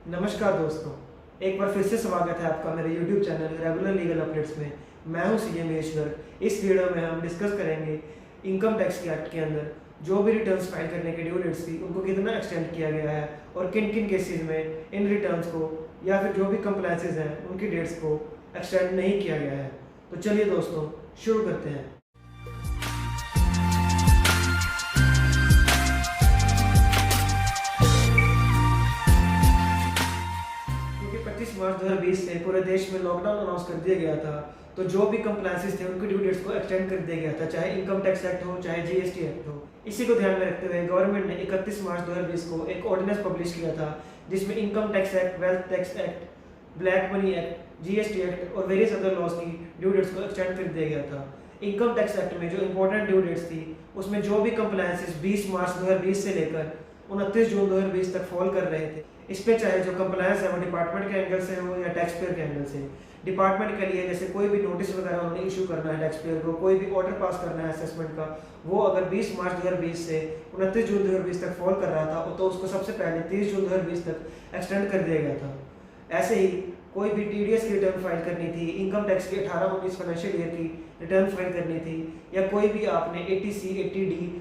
नमस्कार दोस्तों, एक बार फिर से स्वागत है आपका मेरे YouTube channel regular legal updates में। मैं हूं सीए महेश्वर। इस वीडियो में हम डिस्कस करेंगे इनकम टैक्स के एक्ट के अंदर जो भी रिटर्न्स फाइल करने की ड्यू डेट्स थी उनको कितना एक्सटेंड किया गया है और किन किन केसेस में इन रिटर्न्स को या फिर जो भी कंप्लायंसेस हैं उनकी डेट्स को एक्सटेंड नहीं किया गया है। तो चलिए दोस्तों शुरू करते हैं। क्योंकि 25 मार्च 2020 से पूरे देश में लॉकडाउन अनाउंस कर दिया गया था, तो जो भी कंप्लायंसेस थे उनकी ड्यू डेट्स को एक्सटेंड कर दिया गया था, चाहे इनकम टैक्स एक्ट हो चाहे जीएसटी एक्ट हो। इसी को ध्यान में रखते हुए गवर्नमेंट ने 31 मार्च 2020 को एक ऑर्डिनेंस पब्लिश किया था जिसमें income tax act, wealth tax act, black money act, GST act और वेरियस अदर लॉज की ड्यू डेट्स को एक्सटेंड कर दिया गया था। इनकम टैक्स एक्ट में जो इंपॉर्टेंट ड्यू डेट्स थी उसमें जो भी कंप्लायंसेस 20 मार्च 2020 से लेकर 29 जून 2020 तक फॉल कर रहे थे, इस पे चाहे जो कंप्लायंस है वो डिपार्टमेंट के एंगल से हो या टैक्स पेयर के एंगल से। डिपार्टमेंट के लिए जैसे कोई भी नोटिस वगैरह उन्होंने इशू करना है टैक्स पेयर को, कोई भी ऑर्डर पास करना है असेसमेंट का, वो अगर 20 मार्च 2020 से 29 जून 2020 तक फॉल कर रहा था तो उसको सबसे पहले 30 जून 2020 तक एक्सटेंड कर दिया गया था। ऐसे ही कोई भी टीडीएस की रिटर्न फाइल करनी थी, इनकम टैक्स की 18-19 फाइनेंशियल ईयर की रिटर्न फाइल करनी थी, या कोई भी आपने 80C 80D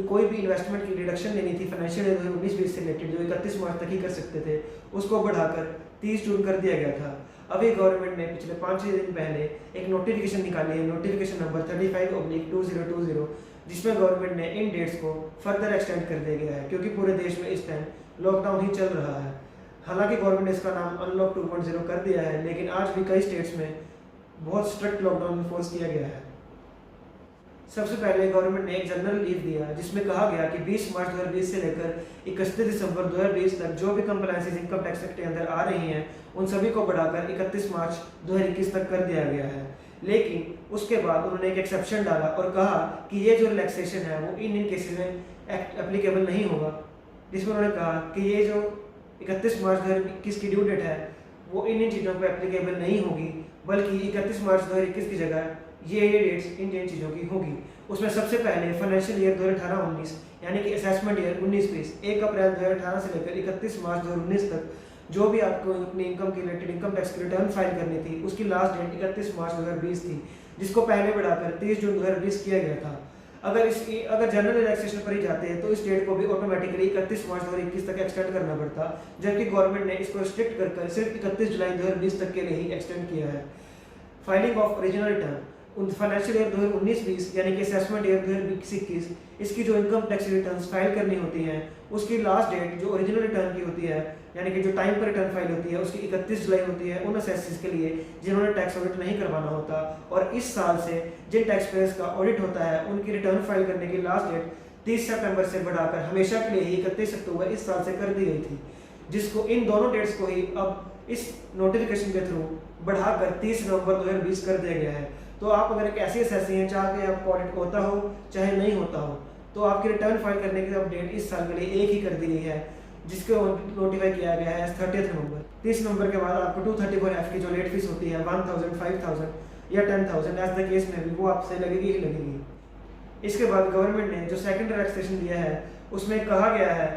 कोई भी इन्वेस्टमेंट की डिडक्शन लेनी थी फाइनेंशियल ईयर 2019-20 से रिलेटेड जो 31 मार्च तक ही कर सकते थे, उसको बढ़ाकर 30 जून कर दिया गया था। अभी गवर्नमेंट ने पिछले 5-6 दिन पहले एक नोटिफिकेशन निकाली है, नोटिफिकेशन नंबर 35/2020, जिसमें गवर्नमेंट ने इन डेट्स को फर्दर एक्सटेंड कर दिया गया है क्योंकि पूरे देश में इस टाइम लॉकडाउन ही चल रहा है। हालांकि गवर्नमेंट ने इसका नाम अनलॉक 2.0 कर दिया है, लेकिन आज भी कई स्टेट्स में बहुत स्ट्रिक्ट लॉकडाउन इन्फोर्स किया गया है। सबसे पहले गवर्नमेंट ने एक जनरल लीव दिया जिसमें कहा गया कि 20 मार्च 2020 से लेकर 31 दिसंबर 2020 तक जो भी कंप्लायंसेस इनकम टैक्स एक्ट के अंदर आ रही हैं उन सभी को बढ़ाकर 31 मार्च 2021 तक कर दिया गया है। लेकिन उसके बाद उन्होंने एक एक्सेप्शन डाला और कहा कि ये जो रिलैक्सेशन है वो इन केसेस में एप्लीकेबल नहीं होगा, जिसमें उन्होंने कहा कि ये जो 31 मार्च 2021 की ड्यू डेट है वो इन चीज़ों पर एप्लीकेबल नहीं होगी, बल्कि 31 मार्च 2021 की जगह ये डेट्स इन चीज़ों की होगी। उसमें सबसे पहले फाइनेंशियल ईयर 2018-19 यानी कि असेसमेंट ईयर 19-20 1 अप्रैल 2018 से लेकर 31 मार्च 2019 तक जो भी आपको अपनी इनकम की रिलेटेड इनकम टैक्स की रिटर्न फाइल करनी थी उसकी लास्ट डेट 31 मार्च 2020 थी, जिसको पहले बढ़ाकर 30 जून 2020 किया गया था। अगर जनरल रिलैक्सेशन पर ही जाते हैं तो इस डेट को भी ऑटोमेटिकली 31 मार्च 2021 तक एक्सटेंड करना पड़ता, जबकि गवर्नमेंट ने इसको रिस्ट्रिक्ट कर सिर्फ 31 जुलाई 2020 तक के लिए ही एक्सटेंड किया है। Filing of original return financial year 2019-20 यानी कि असेसमेंट ईयर 2020-21 इसकी जो इनकम टैक्स रिटर्न्स फाइल करनी होती हैं उसकी लास्ट डेट जो ओरिजिनल रिटर्न की होती है यानी कि जो टाइम पर रिटर्न फाइल होती है उसकी 31 जुलाई होती है उन असेसिस के लिए जिन्होंने टैक्स ऑडिट नहीं करवाना होता। और इस साल से जिन टैक्स पेयर्स का ऑडिट होता है उनकी रिटर्न फाइल करने की लास्ट डेट 30 सितंबर से बढ़ाकर हमेशा के लिए ही 31 अक्टूबर इस साल से कर दी गई थी, जिसको इन दोनों डेट्स को ही अब इस नोटिफिकेशन के थ्रू बढ़ाकर 30 नवंबर 2020 कर दिया गया है। तो आप अगर एक ऐसी असेसी हैं चाहे आपका ऑडिट होता हो चाहे नहीं होता हो, तो आपकी रिटर्न फाइल करने की अब डेट इस साल के लिए एक ही कर दी गई है, जिसको नोटिफाई किया गया है 30 नवंबर। 30 नवंबर के बाद आपको 234F की जो लेट फीस होती है 1000, 5000 या 10,000 एज द केस में भी वो आपसे लगेगी ही लगेगी। इसके बाद गवर्नमेंट ने जो सेकंड रिलैक्सेशन दिया है उसमें कहा गया है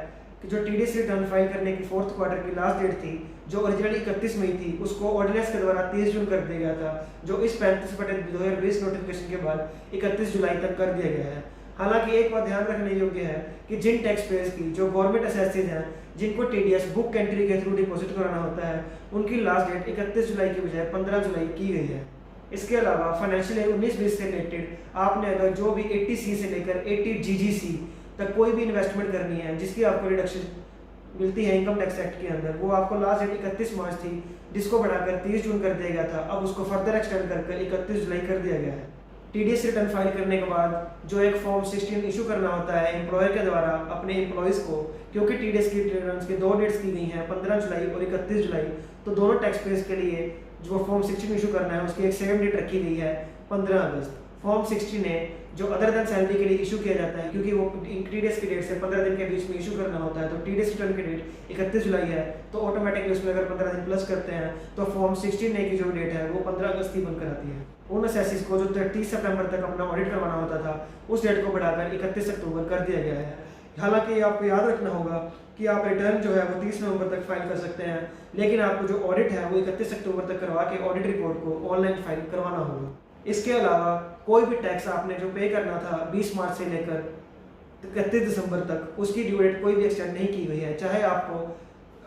कि जो टीडीएस रिटर्न फाइल करने की 4th क्वार्टर की लास्ट डेट थी जो ओरिजिनली 31 मई थी उसको ऑर्डिनेंस के द्वारा 30 जून कर दिया गया था, जो इस 35/2020 नोटिफिकेशन के बाद 31 जुलाई तक कर दिया गया है। हालांकि एक बात ध्यान रखने योग्य है कि जिन टैक्स पेयर्स की जो गवर्नमेंट असेसेस हैं जिनको टीडीएस बुक एंट्री के थ्रू डिपॉजिट कराना होता है उनकी लास्ट डेट 31 जुलाई की बजाय 15 जुलाई की गई है। इसके अलावा फाइनेंशियल ईयर 19-20 से रिलेटेड आपने अगर जो भी 80C से लेकर 80GGC तक कोई भी इन्वेस्टमेंट करनी है जिसकी आपको रिडक्शन मिलती है इनकम टैक्स एक्ट के अंदर, वो आपको लास्ट डेट 31 मार्च थी जिसको बढ़ाकर 30 जून कर दिया गया था, अब उसको फर्दर एक्सटेंड कर 31 जुलाई कर दिया गया है। टीडीएस रिटर्न फाइल करने के बाद जो एक फॉर्म 16 इशू करना होता है एम्प्लॉयर के द्वारा अपने एम्प्लॉयज़ को, क्योंकि टीडीएस की रिटर्न्स की 2 डेट्स की गई हैं 15 जुलाई और 31 जुलाई, तो दोनों टैक्स पेयर्स के लिए जो फॉर्म 16 इशू करना है उसकी एक सेम डेट रखी गई है 15 अगस्त। फॉर्म 16 है जो अदर देन सैलरी के लिए इशू किया जाता है क्योंकि वो टीडीएस की डेट से 15 दिन के बीच में इशू करना होता है, तो टीडीएस रिटर्न की डेट 31 जुलाई है तो ऑटोमेटिकली उसमें अगर 15 दिन प्लस करते हैं तो फॉर्म 16 की जो डेट है वो 15 अगस्त की बनकर आती है। उन असेसिस को जो 30 सितंबर तक अपना ऑडिट करवाना होता था उस डेट को बढ़ाकर 31 अक्टूबर कर दिया गया है। हालांकि आपको याद रखना होगा कि आप रिटर्न जो है वो 30 नवंबर तक फाइल कर सकते हैं, लेकिन आपको जो ऑडिट है वो 31 अक्टूबर तक करवा के ऑडिट रिपोर्ट को ऑनलाइन फाइल करवाना होगा। इसके अलावा कोई भी टैक्स आपने जो पे करना था 20 मार्च से लेकर 31 दिसंबर तक, उसकी ड्यू डेट कोई भी एक्सटेंड नहीं की गई है। चाहे आपको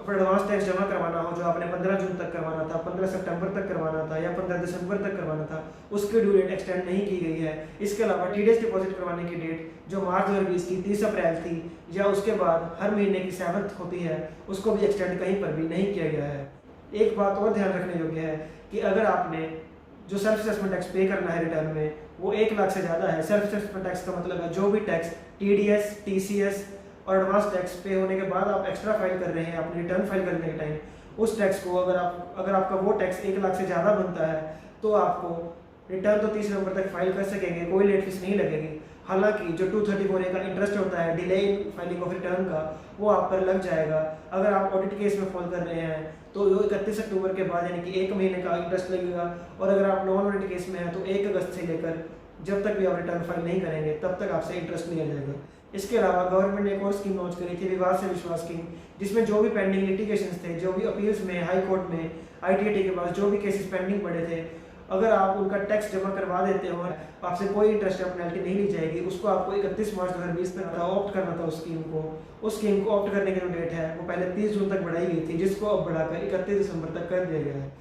एडवांस टैक्स जमा करवाना हो जो आपने 15 जून तक करवाना था, 15 सितंबर तक करवाना था या 15 दिसंबर तक करवाना था, उसकी ड्यू डेट एक्सटेंड नहीं की गई है। इसके अलावा टीडीएस डिपॉजिट करवाने की डेट जो मार्च 2020 की 30 अप्रैल थी या उसके बाद हर महीने की 7th होती है, उसको भी एक्सटेंड कहीं पर भी नहीं किया गया है। एक बात और ध्यान रखने योग्य है कि अगर आपने जो सेल्फ असेसमेंट टैक्स पे करना है रिटर्न में वो 1 लाख से ज़्यादा है। सेल्फ असेसमेंट टैक्स का मतलब है जो भी टैक्स टीडीएस, टीसीएस और एडवांस टैक्स पे होने के बाद आप एक्स्ट्रा फाइल कर रहे हैं अपनी रिटर्न फाइल करने के टाइम, उस टैक्स को अगर आपका वो टैक्स 1 लाख से ज़्यादा बनता है तो आपको रिटर्न तो 30 नवंबर तक फाइल कर सकेंगे, कोई लेट फीस नहीं लगेगी। हालांकि जो 234A का इंटरेस्ट होता है delay in filing of return का, वो आप पर लग जाएगा। अगर आप ऑडिट केस में फॉल कर रहे हैं तो 31 अक्टूबर के बाद यानी कि 1 महीने का इंटरेस्ट लगेगा, और अगर आप नॉन ऑडिट केस में हैं तो 1 अगस्त से लेकर जब तक भी आप रिटर्न फाइल नहीं करेंगे तब तक आपसे इंटरेस्ट लिया जाएगा। इसके अलावा गवर्नमेंट ने एक और स्कीम लॉन्च करी थी, विवाद से विश्वास स्कीम, जिसमें जो भी पेंडिंग लिटिगेशन थे, जो भी अपील्स में, हाई कोर्ट में, ITAT के पास जो भी केसेस पेंडिंग पड़े थे, अगर आप उनका टैक्स जमा करवा देते हो आपसे कोई इंटरेस्ट या पेनल्टी नहीं ली जाएगी। उसको आपको 31 मार्च 2020 तक ऑप्ट करना था उस स्कीम को। उस स्कीम को ऑप्ट करने की जो डेट है वो पहले 30 जून तक बढ़ाई गई थी, जिसको अब बढ़ाकर 31 दिसंबर तक कर दिया गया है।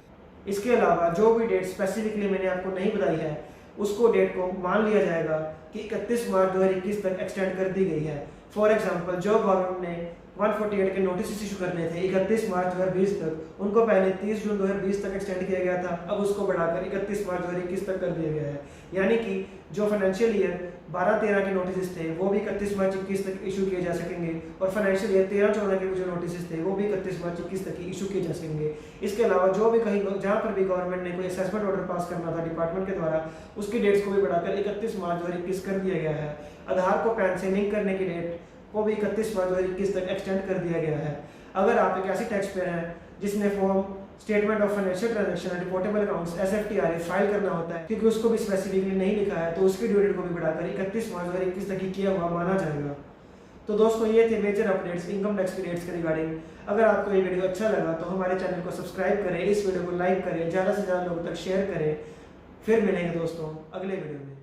इसके अलावा जो भी डेट स्पेसिफिकली मैंने आपको नहीं बताई है उसको डेट को मान लिया जाएगा कि 31 मार्च 2021 तक एक्सटेंड कर दी गई है। फॉर एग्जांपल जो गवर्नमेंट ने 148 के नोटिस इशू करने थे 31 मार्च 2020 तक, उनको पहले 30 जून 2020 तक एक्सटेंड किया गया था, अब उसको बढ़ाकर 31 मार्च 2021 तक कर दिया गया है। यानी कि जो फाइनेंशियल ईयर 12-13 के नोटिस थे वो भी 31 मार्च 21 तक इशू किए जा सकेंगे, और फाइनेंशियल ईयर 13-14 के जो नोटिस थे वो भी 31 मार्च 21 तक ही इशू किए जा सकेंगे। इसके अलावा जो भी कहीं जहाँ पर भी गवर्नमेंट ने कोई असेसमेंट ऑर्डर पास करना था डिपार्टमेंट के द्वारा, उसकी डेट्स को भी बढ़ाकर 31 मार्च 2021 कर दिया गया है। आधार को पैन से लिंक करने की डेट को भी 31 मार्च 2021 तक एक्सटेंड कर दिया गया है। अगर आप एक ऐसी टैक्स पेयर हैं जिसने form statement of financial transaction and reportable accounts SFTRA file करना होता है, क्योंकि उसको भी स्पेसिफिकली नहीं लिखा है, तो उसकी ड्यू डेट को भी बढ़ाकर 31 मार्च 2021 तक ही किया हुआ माना जाएगा। तो दोस्तों ये थे मेजर अपडेट्स इनकम टैक्स की डेट्स के रिगार्डिंग। अगर आपको ये वीडियो अच्छा लगा तो हमारे चैनल को सब्सक्राइब करें, इस वीडियो को लाइक करें, ज़्यादा से ज़्यादा लोगों तक शेयर करें। फिर मिलेंगे दोस्तों अगले वीडियो में।